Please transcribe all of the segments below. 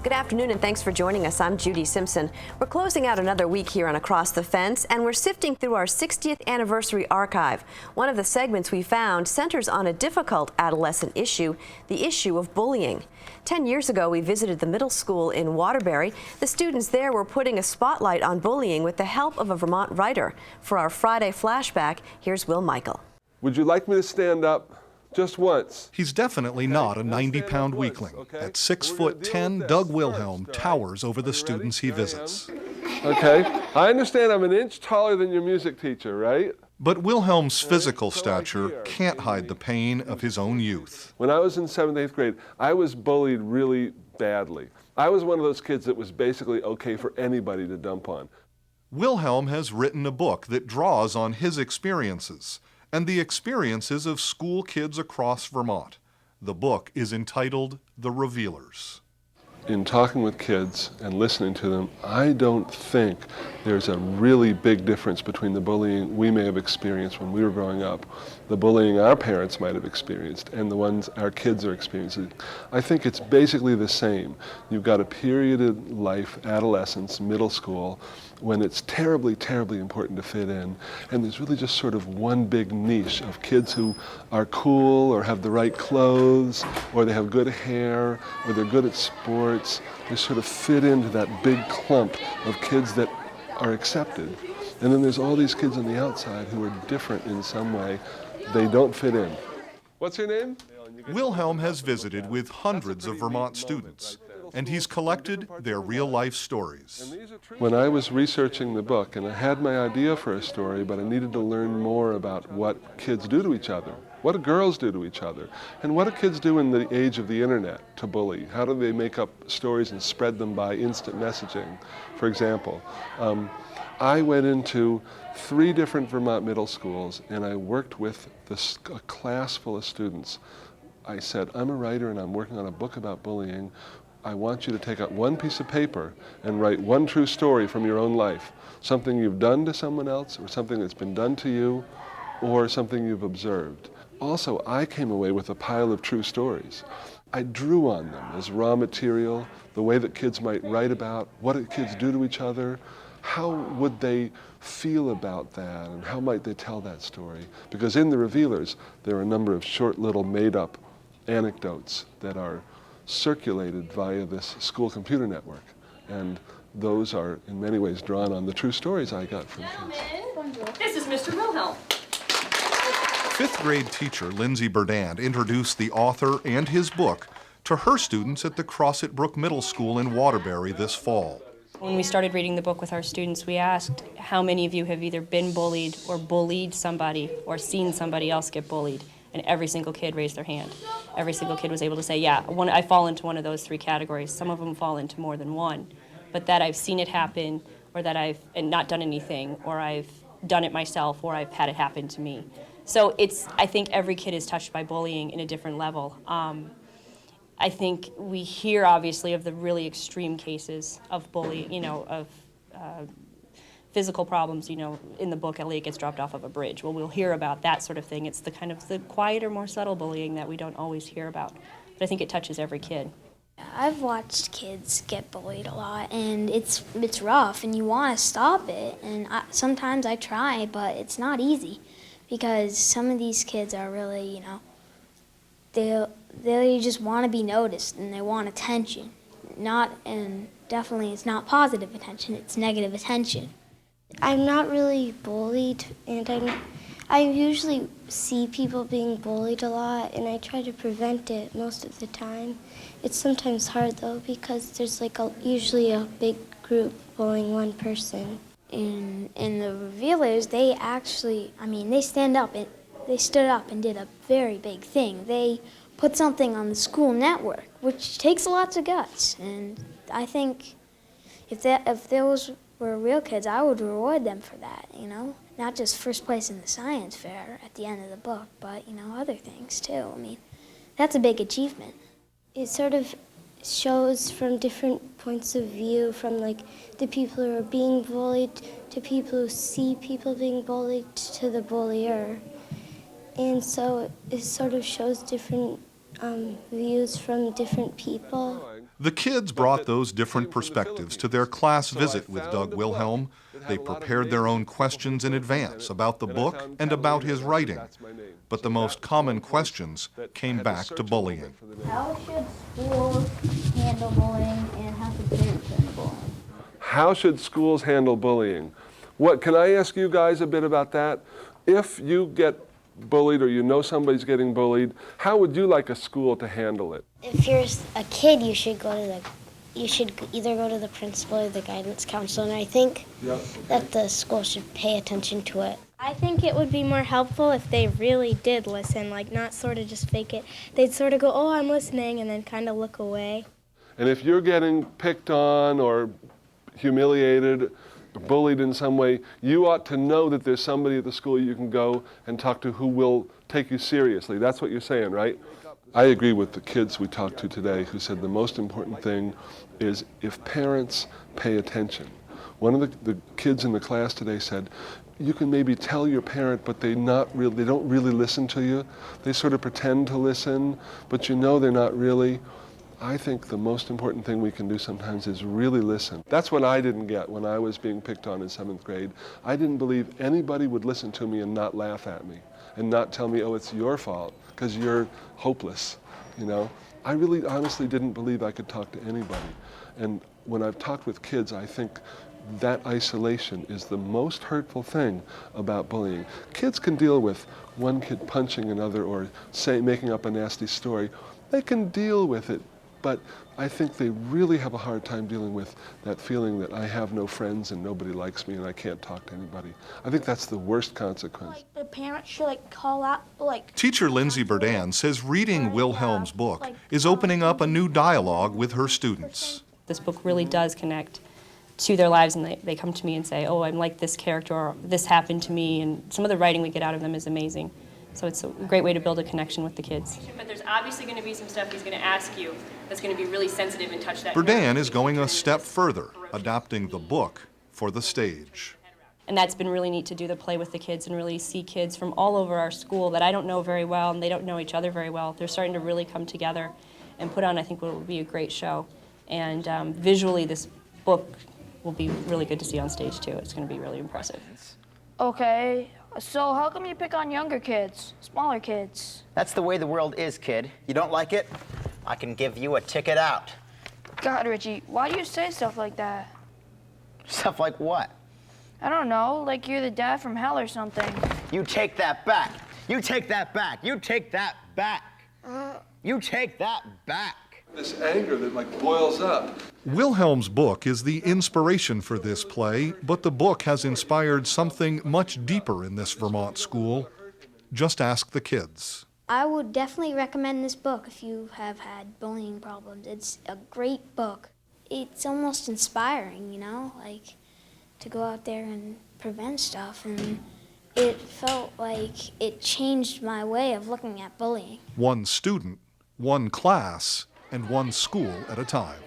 Good afternoon and thanks for joining us. I'm Judy Simpson. We're closing out another week here on Across the Fence, and we're sifting through our 60th anniversary archive. One of the segments we found centers on a difficult adolescent issue, the issue of bullying. 10 years ago, we visited the middle school in Waterbury. The students there were putting a spotlight on bullying with the help of a Vermont writer. For our Friday flashback, here's Will Michael. Would you like me to stand up? Just once. He's definitely not a 90-pound weakling. At 6'10", Doug Wilhelm towers over the students he visits. Okay, I understand I'm an inch taller than your music teacher, right? But Wilhelm's physical stature can't hide the pain of his own youth. When I was in 7th, 8th grade, I was bullied really badly. I was one of those kids that was basically okay for anybody to dump on. Wilhelm has written a book that draws on his experiences and the experiences of school kids across Vermont. The book is entitled The Revealers. In talking with kids and listening to them, I don't think there's a really big difference between the bullying we may have experienced when we were growing up, the bullying our parents might have experienced, and the ones our kids are experiencing. I think it's basically the same. You've got a period in life, adolescence, middle school, when it's terribly, terribly important to fit in, and there's really just sort of one big niche of kids who are cool or have the right clothes, or they have good hair, or they're good at sports. They sort of fit into that big clump of kids that are accepted. And then there's all these kids on the outside who are different in some way. They don't fit in. What's your name? Wilhelm has visited with hundreds of Vermont students, and he's collected their real-life stories. When I was researching the book, and I had my idea for a story, but I needed to learn more about what kids do to each other, what do girls do to each other, and what do kids do in the age of the internet to bully? How do they make up stories and spread them by instant messaging, for example? I went into 3 different Vermont middle schools, and I worked with a class full of students. I said, I'm a writer and I'm working on a book about bullying. I want you to take out one piece of paper and write one true story from your own life. Something you've done to someone else, or something that's been done to you, or something you've observed. Also, I came away with a pile of true stories. I drew on them as raw material, the way that kids might write about, what do kids do to each other, how would they feel about that, and how might they tell that story? Because in The Revealers, there are a number of short little made-up anecdotes that are circulated via this school computer network. And those are, in many ways, drawn on the true stories I got from kids. This is Mr. Wilhelm. 5th grade teacher Lindsay Burdand introduced the author and his book to her students at the Crosset Brook Middle School in Waterbury this fall. When we started reading the book with our students, we asked how many of you have either been bullied or bullied somebody or seen somebody else get bullied, and every single kid raised their hand. Every single kid was able to say, yeah, I fall into one of those 3 categories. Some of them fall into more than one, but that I've seen it happen, or that I've not done anything, or I've done it myself, or I've had it happen to me. So I think every kid is touched by bullying in a different level. I think we hear, obviously, of the really extreme cases of bullying, of physical problems. In the book, Elliot gets dropped off of a bridge. Well, we'll hear about that sort of thing. It's the kind of the quieter, more subtle bullying that we don't always hear about. But I think it touches every kid. I've watched kids get bullied a lot, and it's rough, and you want to stop it. And sometimes I try, but it's not easy, because some of these kids are really, they just want to be noticed, and they want attention. And definitely it's not positive attention, it's negative attention. I'm not really bullied, and I usually see people being bullied a lot, and I try to prevent it most of the time. It's sometimes hard, though, because there's usually a big group bullying one person. In The Revealers, they actually, they stood up and did a very big thing. They put something on the school network, which takes lots of guts. And I think if there was were real kids, I would reward them for that, you know? Not just first place in the science fair at the end of the book, but, you know, other things too. I mean, that's a big achievement. It sort of shows from different points of view, from like the people who are being bullied to people who see people being bullied to the bullier. And so it sort of shows different views from different people. The kids brought those different perspectives to their class visit with Doug Wilhelm. They prepared their own questions in advance about the book and about his writing. But the most common questions came back to bullying. How should schools handle bullying, and how should parents handle bullying? How should schools handle bullying? What, can I ask you guys a bit about that? If you get bullied or you know somebody's getting bullied, how would you like a school to handle it? If you're a kid, you should either go to the principal or the guidance counselor, and I think that the school should pay attention to it. I think it would be more helpful if they really did listen, like not sort of just fake it. They'd sort of go, oh, I'm listening, and then kind of look away. And if you're getting picked on or humiliated, bullied in some way, you ought to know that there's somebody at the school you can go and talk to who will take you seriously. That's what you're saying, right? I agree with the kids we talked to today who said the most important thing is if parents pay attention. One of the kids in the class today said, you can maybe tell your parent, but they don't really listen to you. They sort of pretend to listen, but you know they're not really. I think the most important thing we can do sometimes is really listen. That's what I didn't get when I was being picked on in 7th grade. I didn't believe anybody would listen to me and not laugh at me and not tell me, oh, it's your fault because you're hopeless, you know. I really honestly didn't believe I could talk to anybody. And when I've talked with kids, I think that isolation is the most hurtful thing about bullying. Kids can deal with one kid punching another or making up a nasty story. They can deal with it. But I think they really have a hard time dealing with that feeling that I have no friends and nobody likes me and I can't talk to anybody. I think that's the worst consequence. Like the parents should call out, Teacher Lindsay Burdan says reading Wilhelm's book is opening up a new dialogue with her students. This book really does connect to their lives, and they come to me and say, oh, I'm like this character, or this happened to me, and some of the writing we get out of them is amazing. So it's a great way to build a connection with the kids. But there's obviously going to be some stuff he's going to ask you that's going to be really sensitive and touch that. Burdan is going a step further, adapting the book for the stage. And that's been really neat to do the play with the kids and really see kids from all over our school that I don't know very well and they don't know each other very well. They're starting to really come together and put on, I think, what will be a great show. And visually, this book will be really good to see on stage, too. It's going to be really impressive. Okay, so how come you pick on younger kids, smaller kids? That's the way the world is, kid. You don't like it? I can give you a ticket out. God, Richie, why do you say stuff like that? Stuff like what? I don't know, like you're the dad from hell or something. You take that back. You take that back. You take that back. You take that back. This anger that boils up. Wilhelm's book is the inspiration for this play, but the book has inspired something much deeper in this Vermont school. Just ask the kids. I would definitely recommend this book if you have had bullying problems. It's a great book. It's almost inspiring, you know, like to go out there and prevent stuff, and it felt like it changed my way of looking at bullying. One student, one class, and one school at a time.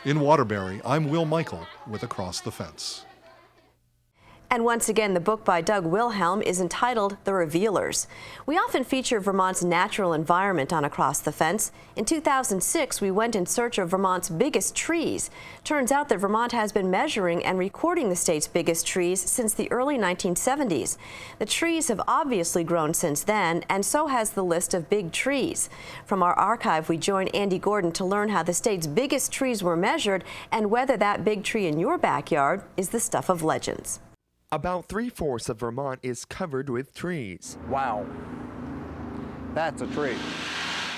In Waterbury, I'm Will Michael with Across the Fence. And once again, the book by Doug Wilhelm is entitled The Revealers. We often feature Vermont's natural environment on Across the Fence. In 2006, we went in search of Vermont's biggest trees. Turns out that Vermont has been measuring and recording the state's biggest trees since the early 1970s. The trees have obviously grown since then, and so has the list of big trees. From our archive, we join Andy Gordon to learn how the state's biggest trees were measured and whether that big tree in your backyard is the stuff of legends. About 3/4 of Vermont is covered with trees. Wow. That's a tree.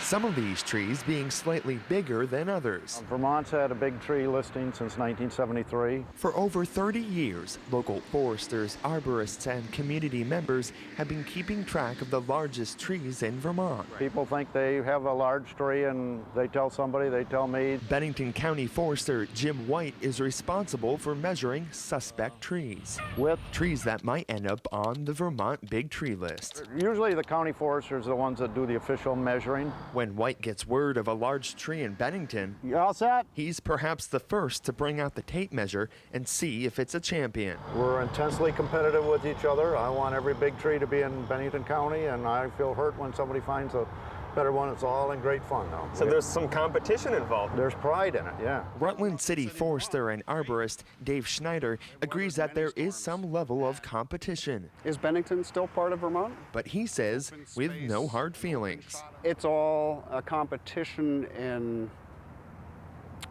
some of these trees being slightly bigger than others. Vermont's had a big tree listing since 1973. For over 30 years, local foresters, arborists, and community members have been keeping track of the largest trees in Vermont. People think they have a large tree and they tell somebody, they tell me. Bennington County Forester Jim White is responsible for measuring suspect trees, with trees that might end up on the Vermont Big Tree List. Usually the county foresters are the ones that do the official measuring. When White gets word of a large tree in Bennington, you all set? He's perhaps the first to bring out the tape measure and see if it's a champion. We're intensely competitive with each other. I want every big tree to be in Bennington County, and I feel hurt when somebody finds a better one. It's all in great fun now. So there's some competition involved. There's pride in it, yeah. Rutland City forester and arborist Dave Schneider agrees that there is some level of competition. Is Bennington still part of Vermont? But he says with no hard feelings. It's all a competition in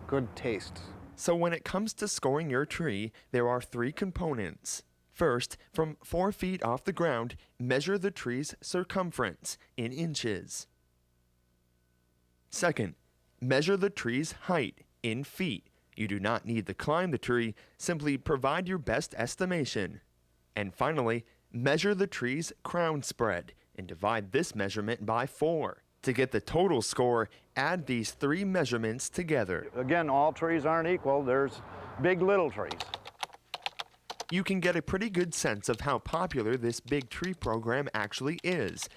good taste. So when it comes to scoring your tree, there are 3 components. First, from 4 feet off the ground, measure the tree's circumference in inches. Second, measure the tree's height in feet. You do not need to climb the tree, simply provide your best estimation. And finally, measure the tree's crown spread and divide this measurement by 4. To get the total score, add these 3 measurements together. Again, all trees aren't equal. There's big, little trees. You can get a pretty good sense of how popular this Big Tree program actually is.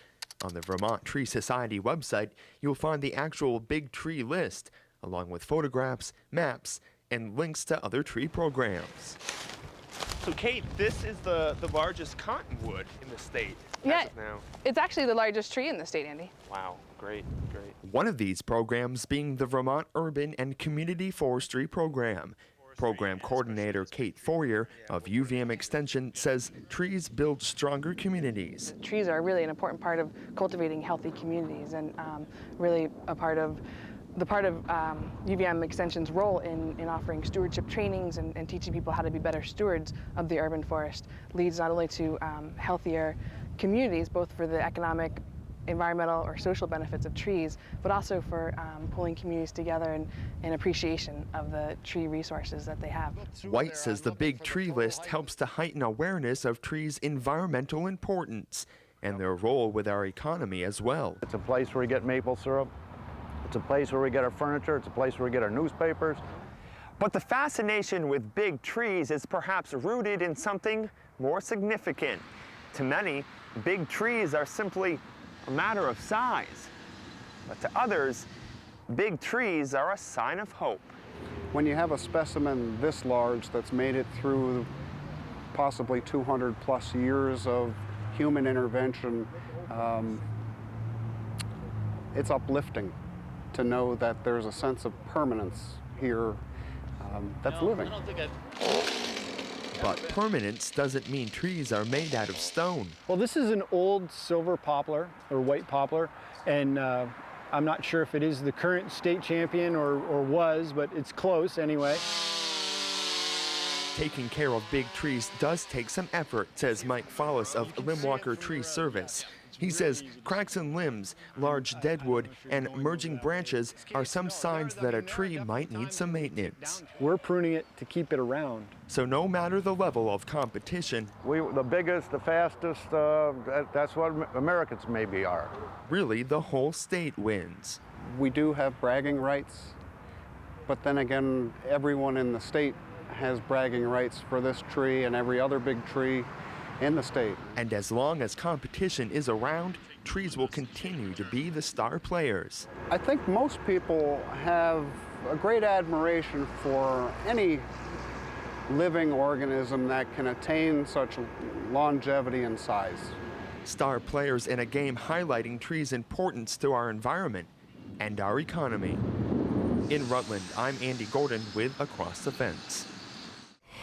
On the Vermont Tree Society website, you'll find the actual Big Tree list, along with photographs, maps, and links to other tree programs. So Kate, this is the largest cottonwood in the state. Yeah, it's actually the largest tree in the state, Andy. Wow, great, great. One of these programs being the Vermont Urban and Community Forestry Program. Program coordinator Kate Fourier of UVM Extension says trees build stronger communities. Trees are really an important part of cultivating healthy communities, and really a part of UVM Extension's role in offering stewardship trainings and teaching people how to be better stewards of the urban forest leads not only to healthier communities, both for the economic, environmental or social benefits of trees, but also for pulling communities together and appreciation of the tree resources that they have. White says the Big Tree List helps to heighten awareness of trees' environmental importance and their role with our economy as well. It's a place where we get maple syrup. It's a place where we get our furniture. It's a place where we get our newspapers. But the fascination with big trees is perhaps rooted in something more significant. To many, big trees are simply a matter of size. But to others, big trees are a sign of hope. When you have a specimen this large that's made it through possibly 200 plus years of human intervention, it's uplifting to know that there's a sense of permanence here that's living. But permanence doesn't mean trees are made out of stone. Well, this is an old silver poplar, or white poplar, and I'm not sure if it is the current state champion or was, but it's close anyway. Taking care of big trees does take some effort, says Mike Follis of Limwalker Tree Service. He says cracks in limbs, large deadwood, and emerging branches are some signs that a tree might need some maintenance. We're pruning it to keep it around. So no matter the level of competition, the biggest, the fastest, that's what Americans maybe are. Really, the whole state wins. We do have bragging rights, but then again, everyone in the state has bragging rights for this tree and every other big tree in the state. And as long as competition is around, trees will continue to be the star players. I think most people have a great admiration for any living organism that can attain such longevity and size. Star players in a game highlighting trees' importance to our environment and our economy. In Rutland, I'm Andy Gordon with Across the Fence.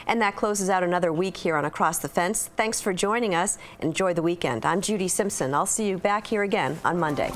And that closes out another week here on Across the Fence. Thanks for joining us. Enjoy the weekend. I'm Judy Simpson. I'll see you back here again on Monday.